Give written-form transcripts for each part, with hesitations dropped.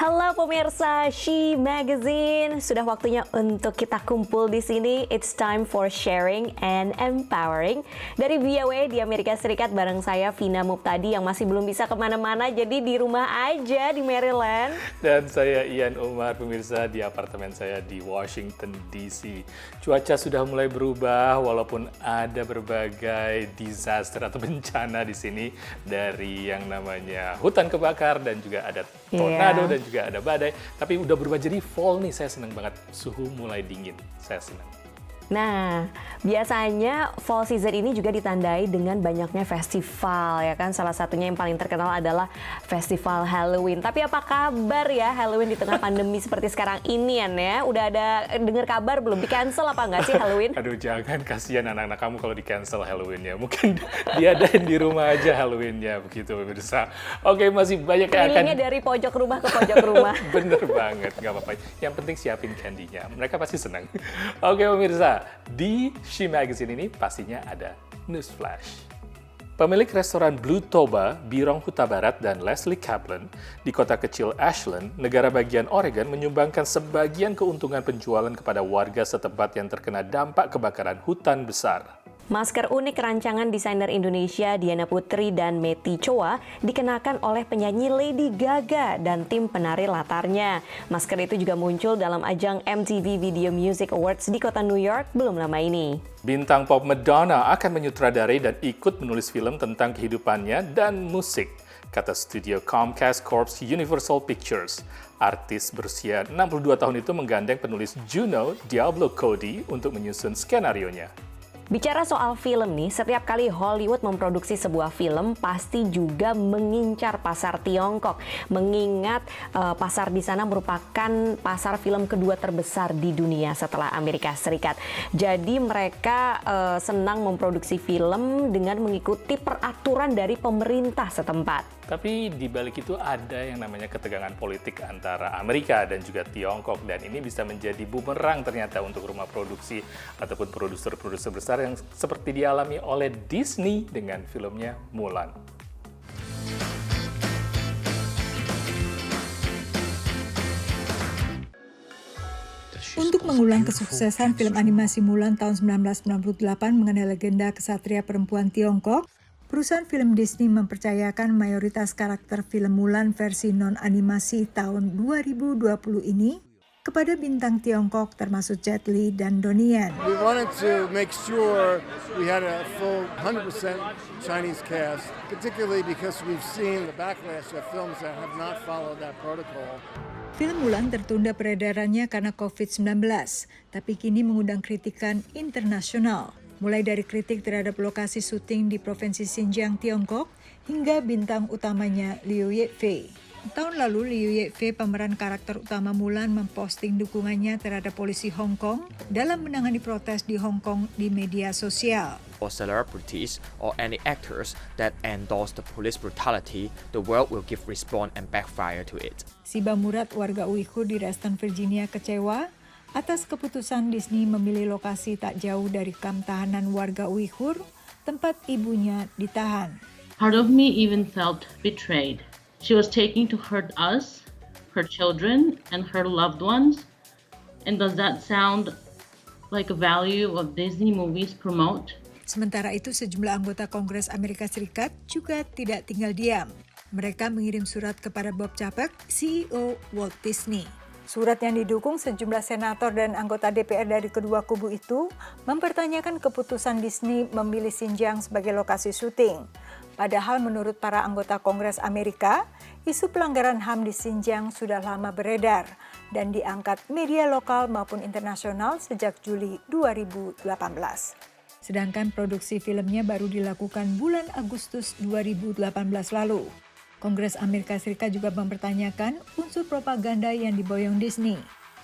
Halo pemirsa She Magazine, sudah waktunya untuk kita kumpul di sini. It's time for sharing and empowering. Dari VOA di Amerika Serikat bareng saya Vina Muptadi yang masih belum bisa kemana-mana, jadi di rumah aja di Maryland. Dan saya Ian Umar, pemirsa di apartemen saya di Washington DC. Cuaca sudah mulai berubah walaupun ada berbagai disaster atau bencana di sini, dari yang namanya hutan kebakar dan juga ada tornado dan juga ada badai, tapi udah berubah jadi fall nih. Saya senang banget, suhu mulai dingin, saya senang. Nah, biasanya fall season ini juga ditandai dengan banyaknya festival, ya kan? Salah satunya yang paling terkenal adalah Festival Halloween. Tapi apa kabar ya Halloween di tengah pandemi seperti sekarang ini, ya? Udah ada dengar kabar belum? Di-cancel apa nggak sih Halloween? Aduh, jangan, kasihan anak-anak kamu kalau di-cancel Halloween-nya. Mungkin diadain di rumah aja Halloween-nya, begitu pemirsa. Oke, masih banyak yang akan... Kelilingnya dari pojok rumah ke pojok rumah. Bener banget, nggak apa-apa. Yang penting siapin candy-nya, mereka pasti senang. Oke pemirsa, di She Magazine ini pastinya ada news flash. Pemilik restoran Blue Toba, Birong Huta Barat, dan Leslie Kaplan di kota kecil Ashland, negara bagian Oregon, menyumbangkan sebagian keuntungan penjualan kepada warga setempat yang terkena dampak kebakaran hutan besar. Masker unik rancangan desainer Indonesia Diana Putri dan Meti Choa dikenakan oleh penyanyi Lady Gaga dan tim penari latarnya. Masker itu juga muncul dalam ajang MTV Video Music Awards di kota New York belum lama ini. Bintang pop Madonna akan menyutradarai dan ikut menulis film tentang kehidupannya dan musik, kata studio Comcast Corp Universal Pictures. Artis berusia 62 tahun itu menggandeng penulis Juno, Diablo Cody untuk menyusun skenarionya. Bicara soal film nih, setiap kali Hollywood memproduksi sebuah film pasti juga mengincar pasar Tiongkok. Mengingat pasar di sana merupakan pasar film kedua terbesar di dunia setelah Amerika Serikat. Jadi mereka senang memproduksi film dengan mengikuti peraturan dari pemerintah setempat. Tapi di balik itu ada yang namanya ketegangan politik antara Amerika dan juga Tiongkok, dan ini bisa menjadi bumerang ternyata untuk rumah produksi ataupun produser-produser besar yang seperti dialami oleh Disney dengan filmnya Mulan. Untuk mengulang kesuksesan film animasi Mulan tahun 1998 mengenai legenda kesatria perempuan Tiongkok, perusahaan film Disney mempercayakan mayoritas karakter film Mulan versi non-animasi tahun 2020 ini kepada bintang Tiongkok termasuk Jet Li dan Donnie Yen. We wanted to make sure we had a full 100% Chinese cast, particularly because we've seen the backlash of films that have not followed that protocol. Film Mulan tertunda peredarannya karena COVID-19, tapi kini mengundang kritikan internasional. Mulai dari kritik terhadap lokasi syuting di Provinsi Xinjiang, Tiongkok, hingga bintang utamanya Liu Yifei. Tahun lalu, Liu Yifei, pemeran karakter utama Mulan, memposting dukungannya terhadap polisi Hong Kong dalam menangani protes di Hong Kong di media sosial. For celebrities or any actors that endorse the police brutality, the world will give response and backfire to it. Siba Murad, warga Uighur di Reston, Virginia, kecewa atas keputusan Disney memilih lokasi tak jauh dari kamp tahanan warga Uighur, tempat ibunya ditahan. Part of me even felt betrayed. She was taking to hurt us, her children, and her loved ones. And does that sound like a value of Disney movies promote? Sementara itu, sejumlah anggota Kongres Amerika Serikat juga tidak tinggal diam. Mereka mengirim surat kepada Bob Chapek, CEO Walt Disney. Surat yang didukung sejumlah senator dan anggota DPR dari kedua kubu itu mempertanyakan keputusan Disney memilih Xinjiang sebagai lokasi syuting. Padahal menurut para anggota Kongres Amerika, isu pelanggaran HAM di Xinjiang sudah lama beredar dan diangkat media lokal maupun internasional sejak Juli 2018. Sedangkan produksi filmnya baru dilakukan bulan Agustus 2018 lalu. Kongres Amerika Serikat juga mempertanyakan unsur propaganda yang diboyong Disney.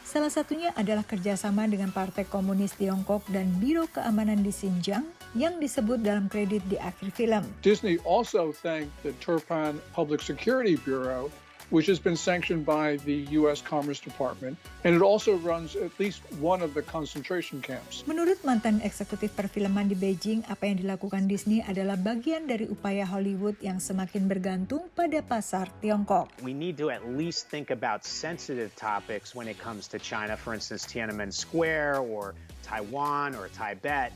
Salah satunya adalah kerjasama dengan Partai Komunis Tiongkok dan Biro Keamanan di Xinjiang yang disebut dalam kredit di akhir film. Disney also thanked the Turpan Public Security Bureau which has been sanctioned by the U.S. Commerce Department, and it also runs at least one of the concentration camps. Menurut mantan eksekutif perfilman di Beijing, apa yang dilakukan Disney adalah bagian dari upaya Hollywood yang semakin bergantung pada pasar Tiongkok. We need to at least think about sensitive topics when it comes to China, for instance, Tiananmen Square or Taiwan or Tibet.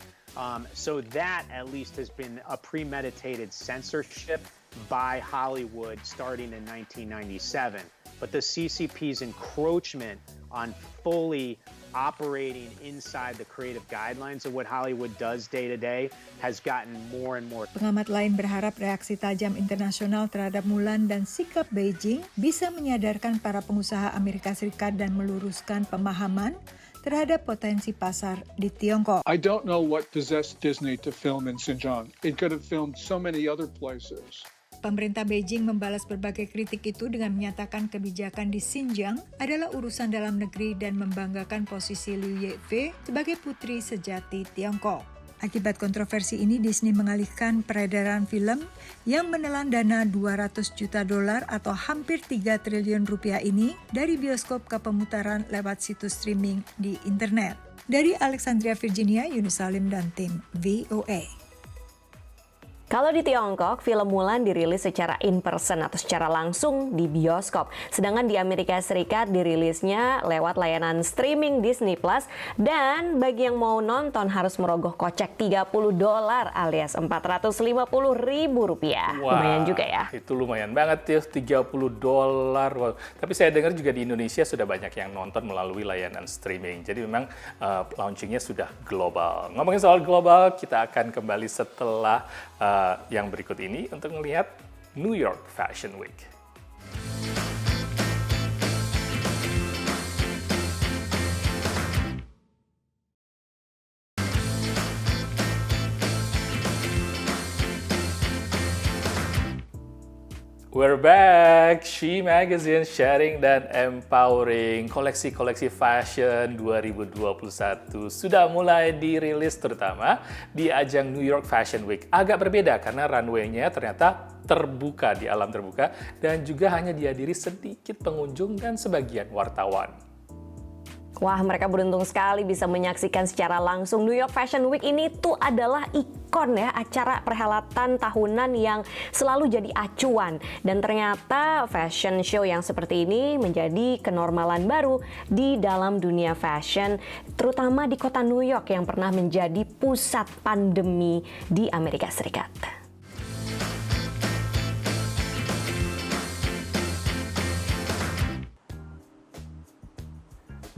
So that at least has been a premeditated censorship by Hollywood starting in 1997. But the CCP's encroachment on fully operating inside the creative guidelines of what Hollywood does day to day has gotten more and more. Pengamat lain berharap reaksi tajam internasional terhadap Mulan dan sikap Beijing bisa menyadarkan para pengusaha Amerika Serikat dan meluruskan pemahaman terhadap potensi pasar di Tiongkok. I don't know what possessed Disney to film in Xinjiang. It could have filmed so many other places. Pemerintah Beijing membalas berbagai kritik itu dengan menyatakan kebijakan di Xinjiang adalah urusan dalam negeri dan membanggakan posisi Liu Yefei sebagai putri sejati Tiongkok. Akibat kontroversi ini, Disney mengalihkan peredaran film yang menelan dana $200 juta atau hampir 3 triliun rupiah ini dari bioskop ke pemutaran lewat situs streaming di internet. Dari Alexandria, Virginia, Yunus Salim dan tim VOA. Kalau di Tiongkok, film Mulan dirilis secara in-person atau secara langsung di bioskop. Sedangkan di Amerika Serikat dirilisnya lewat layanan streaming Disney Plus. Dan bagi yang mau nonton harus merogoh kocek $30 alias Rp450.000. Wah, lumayan juga ya. Itu lumayan banget ya, $30. Wow. Tapi saya dengar juga di Indonesia sudah banyak yang nonton melalui layanan streaming. Jadi memang launchingnya sudah global. Ngomongin soal global, kita akan kembali setelah yang berikut ini untuk melihat New York Fashion Week. We're back, She Magazine sharing dan empowering koleksi-koleksi fashion 2021 sudah mulai dirilis terutama di ajang New York Fashion Week. Agak berbeda karena runway-nya ternyata terbuka di alam terbuka dan juga hanya dihadiri sedikit pengunjung dan sebagian wartawan. Wah, mereka beruntung sekali bisa menyaksikan secara langsung. New York Fashion Week ini tuh adalah ikon ya, acara perhelatan tahunan yang selalu jadi acuan. Dan ternyata fashion show yang seperti ini menjadi kenormalan baru di dalam dunia fashion, terutama di kota New York yang pernah menjadi pusat pandemi di Amerika Serikat.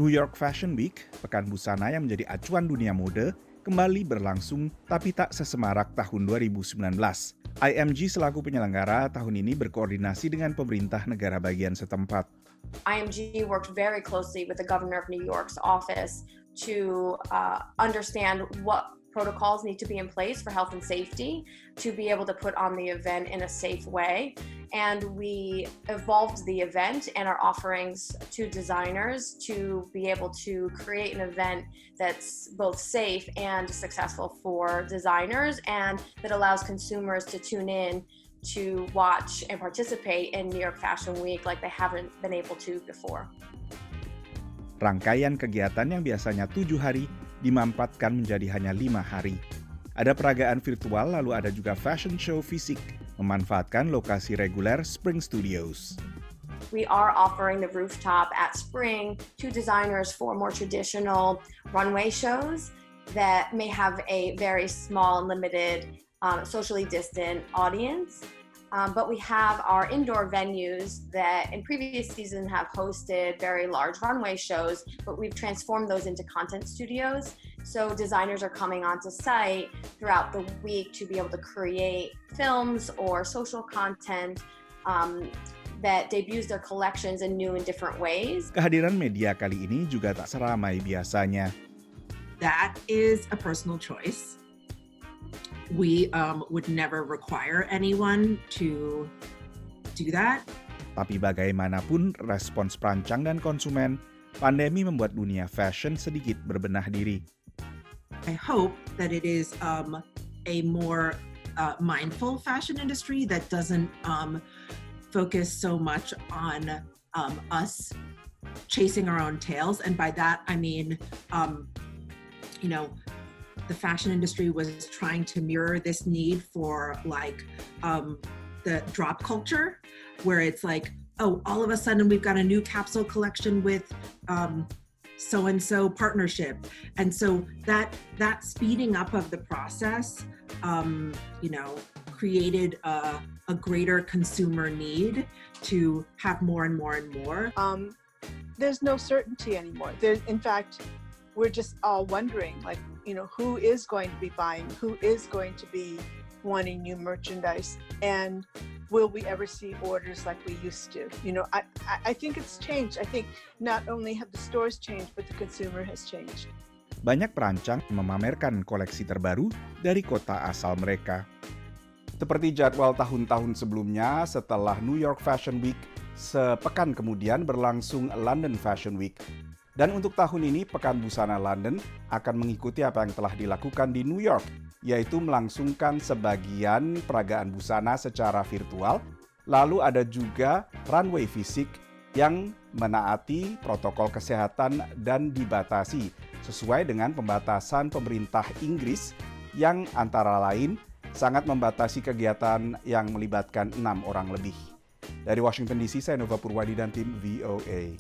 New York Fashion Week, pekan busana yang menjadi acuan dunia mode, kembali berlangsung tapi tak sesemarak tahun 2019. IMG selaku penyelenggara tahun ini berkoordinasi dengan pemerintah negara bagian setempat. IMG worked very closely with the governor of New York's office to understand what protocols need to be in place for health and safety to be able to put on the event in a safe way. And we evolved the event and our offerings to designers to be able to create an event that's both safe and successful for designers and that allows consumers to tune in to watch and participate in New York Fashion Week like they haven't been able to before. Rangkaian kegiatan yang biasanya 7 hari dimampatkan menjadi hanya 5 hari. Ada peragaan virtual, lalu ada juga fashion show fisik, memanfaatkan lokasi reguler Spring Studios. We are offering the rooftop at Spring to designers for more traditional runway shows that may have a very small and limited socially distant audience. But we have our indoor venues that in previous seasons have hosted very large runway shows, but we've transformed those into content studios. So designers are coming onto site throughout the week to be able to create films or social content that debuts their collections in new and different ways. Kehadiran media kali ini juga tak seramai biasanya. That is a personal choice. We would never require anyone to do that. Tapi bagaimanapun respons perancang dan konsumen, pandemi membuat dunia fashion sedikit berbenah diri. I hope that it is a more mindful fashion industry that doesn't focus so much on us chasing our own tails. And by that, I mean, the fashion industry was trying to mirror this need for the drop culture, where it's like, oh, all of a sudden we've got a new capsule collection with so-and-so partnership. And so that speeding up of the process, created a greater consumer need to have more and more and more. There's no certainty anymore. In fact, we're just all wondering, who is going to be buying, who is going to be wanting new merchandise, and will we ever see orders like we used to? I think it's changed. I think not only have the stores changed, but the consumer has changed. Banyak perancang memamerkan koleksi terbaru dari kota asal mereka. Seperti jadwal tahun-tahun sebelumnya, setelah New York Fashion Week, sepekan kemudian berlangsung London Fashion Week. Dan untuk tahun ini, Pekan Busana London akan mengikuti apa yang telah dilakukan di New York, yaitu melangsungkan sebagian peragaan busana secara virtual. Lalu ada juga runway fisik yang menaati protokol kesehatan dan dibatasi sesuai dengan pembatasan pemerintah Inggris yang antara lain sangat membatasi kegiatan yang melibatkan 6 orang lebih. Dari Washington DC, saya Nova Purwadi dan tim VOA.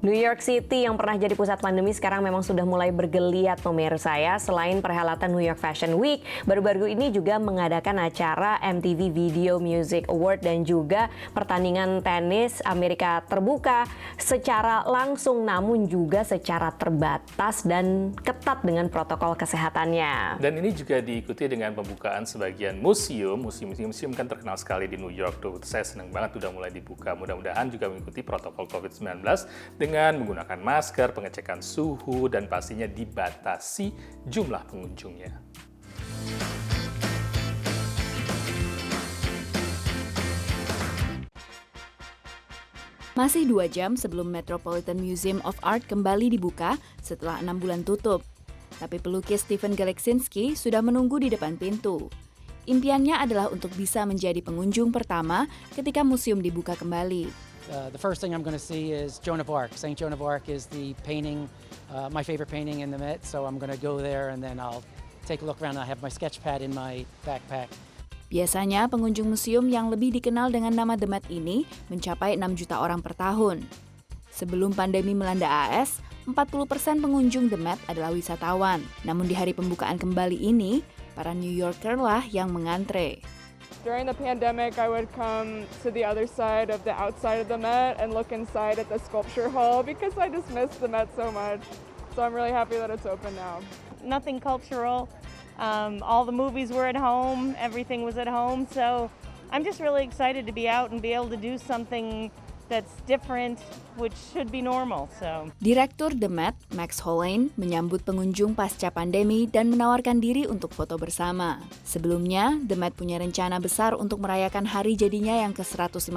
New York City yang pernah jadi pusat pandemi sekarang memang sudah mulai bergeliat pemirsa ya. Selain perhelatan New York Fashion Week, baru-baru ini juga mengadakan acara MTV Video Music Award dan juga pertandingan tenis Amerika terbuka secara langsung namun juga secara terbatas dan ketat dengan protokol kesehatannya. Dan ini juga diikuti dengan pembukaan sebagian museum kan terkenal sekali di New York tuh. Saya senang banget udah mulai dibuka. Mudah-mudahan juga mengikuti protokol COVID-19 dengan menggunakan masker, pengecekan suhu, dan pastinya dibatasi jumlah pengunjungnya. Masih 2 jam sebelum Metropolitan Museum of Art kembali dibuka setelah 6 bulan tutup. Tapi pelukis Stephen Galeksinski sudah menunggu di depan pintu. Impiannya adalah untuk bisa menjadi pengunjung pertama ketika museum dibuka kembali. The first thing I'm going to see is Joan of Arc. St. Joan of Arc is the painting, my favorite painting in the Met, so I'm going to go there and then I'll take a look around. I have my sketch pad in my backpack. Biasanya pengunjung museum yang lebih dikenal dengan nama The Met ini mencapai 6 juta orang per tahun. Sebelum pandemi melanda AS, 40% pengunjung The Met adalah wisatawan. Namun di hari pembukaan kembali ini, para New Yorker lah yang mengantre. During the pandemic, I would come to the other side of the outside of the Met and look inside at the sculpture hall because I just miss the Met so much. So I'm really happy that it's open now. Nothing cultural. All the movies were at home. Everything was at home. So I'm just really excited to be out and be able to do something that's different, which should be normal. So. Direktur The Met, Max Hollane, menyambut pengunjung pasca pandemi dan menawarkan diri untuk foto bersama. Sebelumnya, The Met punya rencana besar untuk merayakan hari jadinya yang ke-150.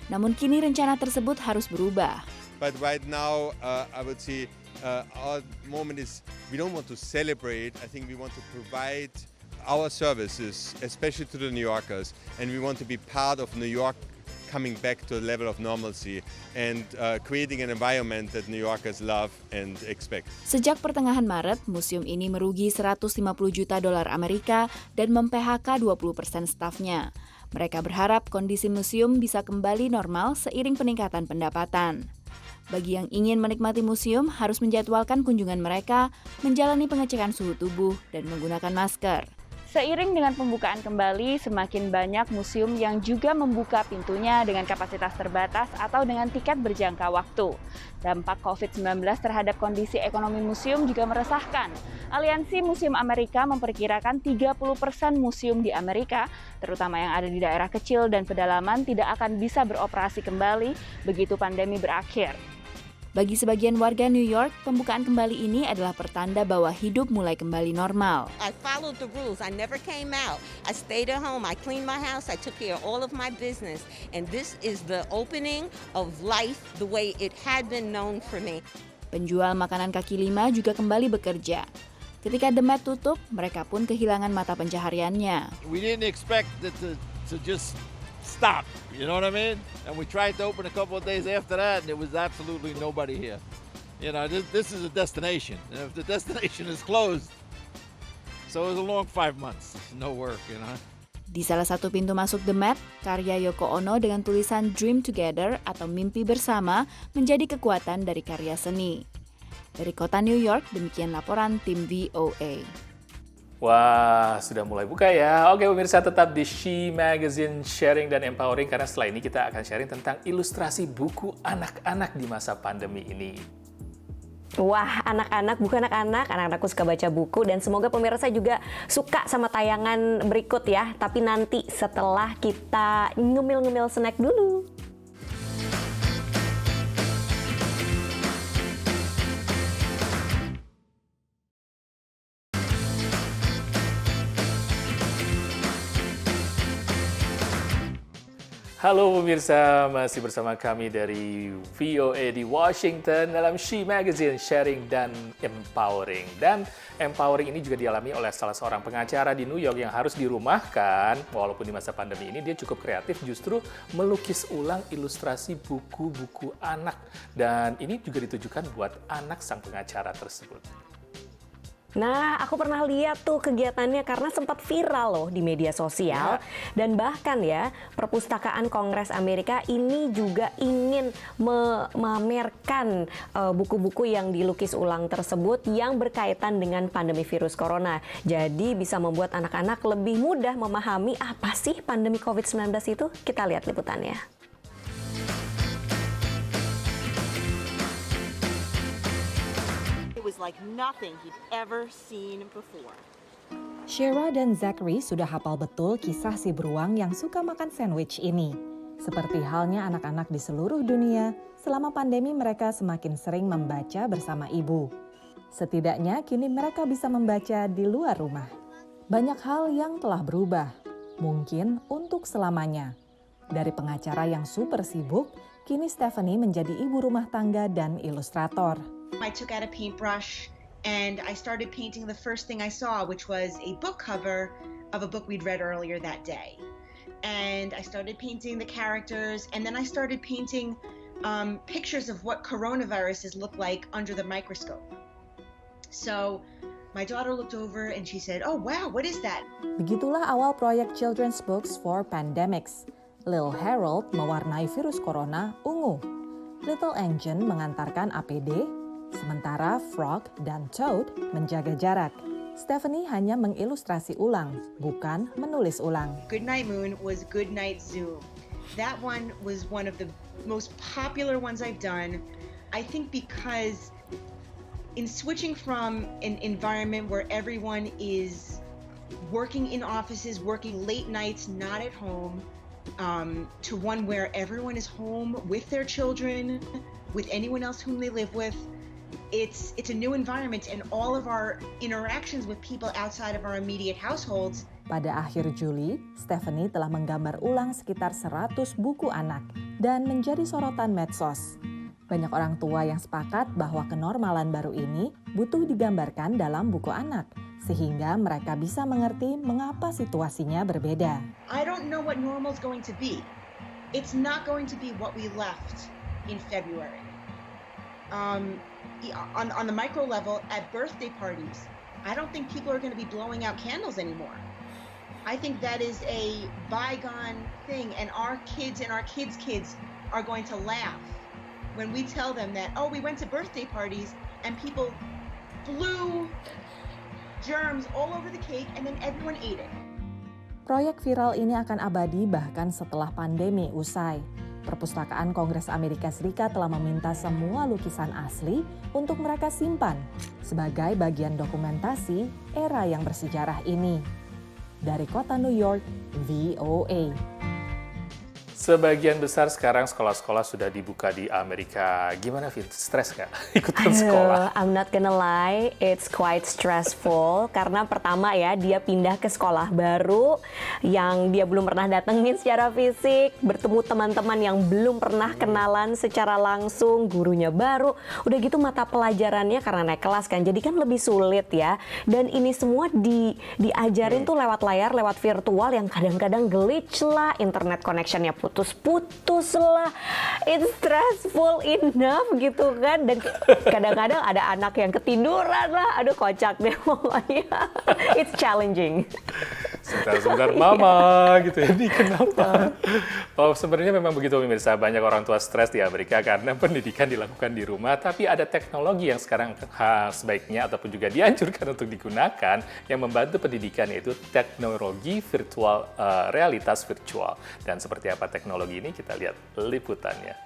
Namun kini rencana tersebut harus berubah. But right now, I would say our moment is we don't want to celebrate. I think we want to provide our services, especially to the New Yorkers, and we want to be part of New York coming back to a level of normalcy and creating an environment that New Yorkers love and expect. Sejak pertengahan Maret, museum ini merugi 150 juta dolar Amerika dan mem-PHK 20% stafnya. Mereka berharap kondisi museum bisa kembali normal seiring peningkatan pendapatan. Bagi yang ingin menikmati museum harus menjadwalkan kunjungan mereka, menjalani pengecekan suhu tubuh, dan menggunakan masker. Seiring dengan pembukaan kembali, semakin banyak museum yang juga membuka pintunya dengan kapasitas terbatas atau dengan tiket berjangka waktu. Dampak COVID-19 terhadap kondisi ekonomi museum juga meresahkan. Aliansi Museum Amerika memperkirakan 30% museum di Amerika, terutama yang ada di daerah kecil dan pedalaman, tidak akan bisa beroperasi kembali begitu pandemi berakhir. Bagi sebagian warga New York, pembukaan kembali ini adalah pertanda bahwa hidup mulai kembali normal. I followed the rules. I never came out. I stayed at home. I cleaned my house. I took care of all of my business. And this is the opening of life the way it had been known for me. Penjual makanan kaki lima juga kembali bekerja. Ketika The Met tutup, mereka pun kehilangan mata pencahariannya. We didn't expect that to just stopped. You know what I mean? And we tried to open a couple of days after that, and there was absolutely nobody here. You know, this is a destination. And if the destination is closed, so it was a long 5 months. No work, you know. Di salah satu pintu masuk The Met, karya Yoko Ono dengan tulisan Dream Together atau Mimpi Bersama menjadi kekuatan dari karya seni. Dari kota New York, demikian laporan tim VOA. Wah, sudah mulai buka ya. Oke pemirsa, tetap di She Magazine Sharing dan Empowering karena setelah ini kita akan sharing tentang ilustrasi buku anak-anak di masa pandemi ini. Wah, anak-anak, bukan anak-anakku suka baca buku dan semoga pemirsa juga suka sama tayangan berikut ya. Tapi nanti setelah kita ngemil-ngemil snack dulu. Halo pemirsa, masih bersama kami dari VOA di Washington dalam She Magazine Sharing dan Empowering. Dan Empowering ini juga dialami oleh salah seorang pengacara di New York yang harus dirumahkan. Walaupun di masa pandemi ini dia cukup kreatif justru melukis ulang ilustrasi buku-buku anak. Dan ini juga ditujukan buat anak sang pengacara tersebut. Nah, aku pernah lihat tuh kegiatannya karena sempat viral loh di media sosial. Dan bahkan ya, Perpustakaan Kongres Amerika ini juga ingin memamerkan buku-buku yang dilukis ulang tersebut yang berkaitan dengan pandemi virus corona. Jadi bisa membuat anak-anak lebih mudah memahami apa sih pandemi COVID-19 itu. Kita lihat liputannya. Like nothing he'd ever seen before. Shera dan Zachary sudah hafal betul kisah si beruang yang suka makan sandwich ini. Seperti halnya anak-anak di seluruh dunia, selama pandemi mereka semakin sering membaca bersama ibu. Setidaknya kini mereka bisa membaca di luar rumah. Banyak hal yang telah berubah, mungkin untuk selamanya. Dari pengacara yang super sibuk, kini Stephanie menjadi ibu rumah tangga dan ilustrator. I took out a paintbrush and I started painting the first thing I saw, which was a book cover of a book we'd read earlier that day. And I started painting the characters, and then I started painting pictures of what coronaviruses look like under the microscope. So my daughter looked over and she said, "Oh wow, what is that?" Begitulah awal proyek Children's Books for Pandemics. Little Harold mewarnai virus corona ungu. Little Engine mengantarkan APD, sementara Frog dan Toad menjaga jarak. Stephanie hanya mengilustrasi ulang, bukan menulis ulang. Goodnight Moon was Goodnight Zoom. That one was one of the most popular ones I've done. I think because in switching from an environment where everyone is working in offices, working late nights, not at home, to one where everyone is home with their children, with anyone else whom they live with. It's a new environment, and all of our interactions with people outside of our immediate households. Pada akhir Juli, Stephanie telah menggambar ulang sekitar 100 buku anak dan menjadi sorotan medsos. Banyak orang tua yang sepakat bahwa kenormalan baru ini butuh digambarkan dalam buku anak, sehingga mereka bisa mengerti mengapa situasinya berbeda. I don't know what normal is going to be. It's not going to be what we left in February. On the micro level, at birthday parties, I don't think people are going to be blowing out candles anymore. I think that is a bygone thing, and our kids and our kids' kids are going to laugh when we tell them that, oh, we went to birthday parties and people blew germs all over the cake and then everyone ate it. Proyek viral ini akan abadi bahkan setelah pandemi usai. Perpustakaan Kongres Amerika Serikat telah meminta semua lukisan asli untuk mereka simpan sebagai bagian dokumentasi era yang bersejarah ini. Dari kota New York, VOA. Sebagian besar sekarang sekolah-sekolah sudah dibuka di Amerika. Gimana, Vin? Stres nggak ikutan sekolah? I'm not gonna lie, it's quite stressful. Karena pertama ya, dia pindah ke sekolah baru yang dia belum pernah datengin secara fisik, bertemu teman-teman yang belum pernah kenalan secara langsung, gurunya baru. Udah gitu mata pelajarannya karena naik kelas kan, jadi kan lebih sulit ya. Dan ini semua diajarin tuh lewat layar, lewat virtual yang kadang-kadang glitch lah, internet connectionnya putus-putus lah, it's stressful enough gitu kan, dan kadang-kadang ada anak yang ketiduran lah, aduh kocak deh pokoknya, it's challenging. Sebentar, mama gitu ya, ini kenapa? Oh, sebenarnya memang begitu pemirsa, banyak orang tua stres di Amerika karena pendidikan dilakukan di rumah, tapi ada teknologi yang sekarang sebaiknya ataupun juga dianjurkan untuk digunakan yang membantu pendidikan, yaitu teknologi virtual, realitas virtual. Dan seperti apa teknologi ini, kita lihat liputannya.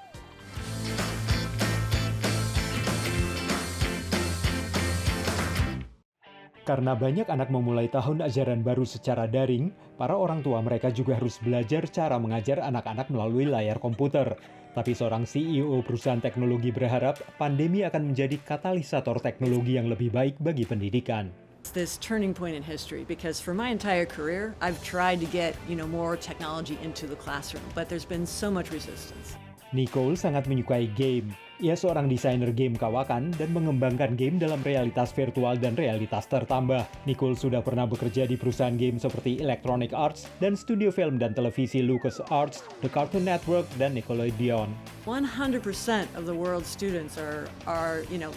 Karena banyak anak memulai tahun ajaran baru secara daring, para orang tua mereka juga harus belajar cara mengajar anak-anak melalui layar komputer. Tapi seorang CEO perusahaan teknologi berharap pandemi akan menjadi katalisator teknologi yang lebih baik bagi pendidikan. This turning point in history, because for my entire career, I've tried to get, more technology into the classroom, but there's been so much resistance. Nicole sangat menyukai game. Ia seorang desainer game kawakan dan mengembangkan game dalam realitas virtual dan realitas tertambah. Nicole sudah pernah bekerja di perusahaan game seperti Electronic Arts dan studio film dan televisi LucasArts, The Cartoon Network, dan Nickelodeon. 100% of the world's students are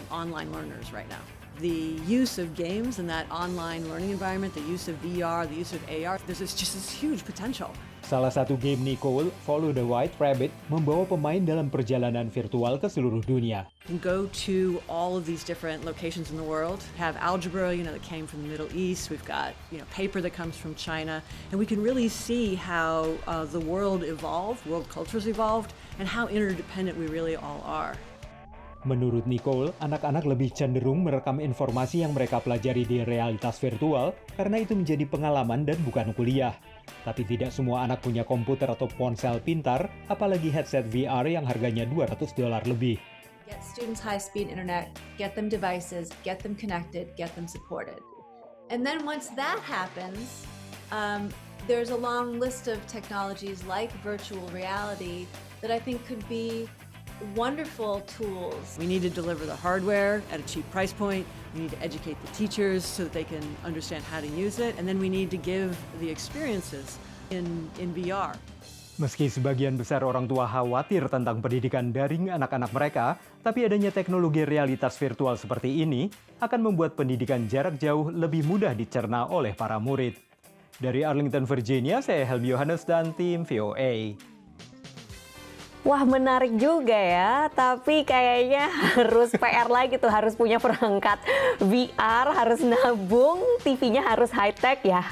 online learners right now. The use of games in that online learning environment, the use of VR, the use of AR, there's just this huge potential. Salah satu game Nicole, Follow the White Rabbit, membawa pemain dalam perjalanan virtual ke seluruh dunia. You can go to all of these different locations in the world, have algebra, that came from the Middle East. We've got, paper that comes from China. And we can really see how the world evolved, world cultures evolved, and how interdependent we really all are. Menurut Nicole, anak-anak lebih cenderung merekam informasi yang mereka pelajari di realitas virtual karena itu menjadi pengalaman dan bukan kuliah. Tapi tidak semua anak punya komputer atau ponsel pintar, apalagi headset VR yang harganya $200 lebih. Get students high-speed internet, get them devices, get them connected, get them supported. And then once that happens, there's a long list of technologies like virtual reality that I think could be wonderful tools. We need to deliver the hardware at a cheap price point. We need to educate the teachers so that they can understand how to use it. And then we need to give the experiences in VR. Meski sebagian besar orang tua khawatir tentang pendidikan daring anak-anak mereka, tapi adanya teknologi realitas virtual seperti ini akan membuat pendidikan jarak jauh lebih mudah dicerna oleh para murid. Dari Arlington, Virginia, saya Helmi Yohanes dan tim VOA. Wah, menarik juga ya, tapi kayaknya harus PR lagi tuh, harus punya perangkat VR, harus nabung, TV-nya harus high-tech ya.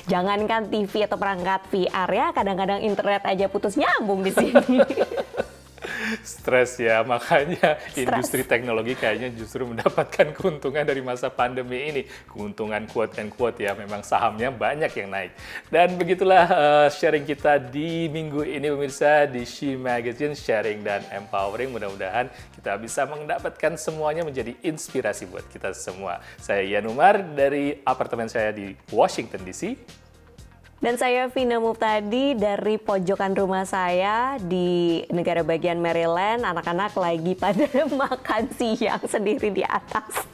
Jangankan TV atau perangkat VR ya, kadang-kadang internet aja putus nyambung di sini. Stres ya, makanya industri teknologi kayaknya justru mendapatkan keuntungan dari masa pandemi ini. Keuntungan quote and quote ya, memang sahamnya banyak yang naik. Dan begitulah sharing kita di minggu ini pemirsa di She Magazine, sharing dan empowering. Mudah-mudahan kita bisa mendapatkan semuanya menjadi inspirasi buat kita semua. Saya Ian Umar dari apartemen saya di Washington DC. Dan saya Vina Muptadi dari pojokan rumah saya di negara bagian Maryland. Anak-anak lagi pada makan siang sendiri di atas.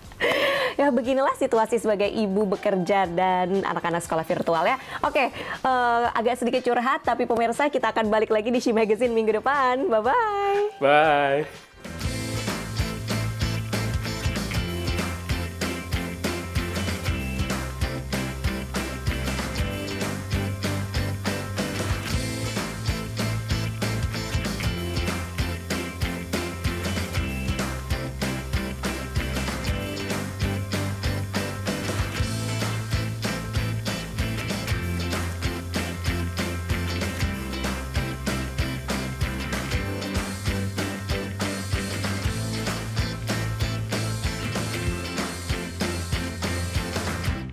Ya beginilah situasi sebagai ibu bekerja dan anak-anak sekolah virtual ya. Oke, agak sedikit curhat, tapi pemirsa kita akan balik lagi di She Magazine minggu depan. Bye-bye. Bye.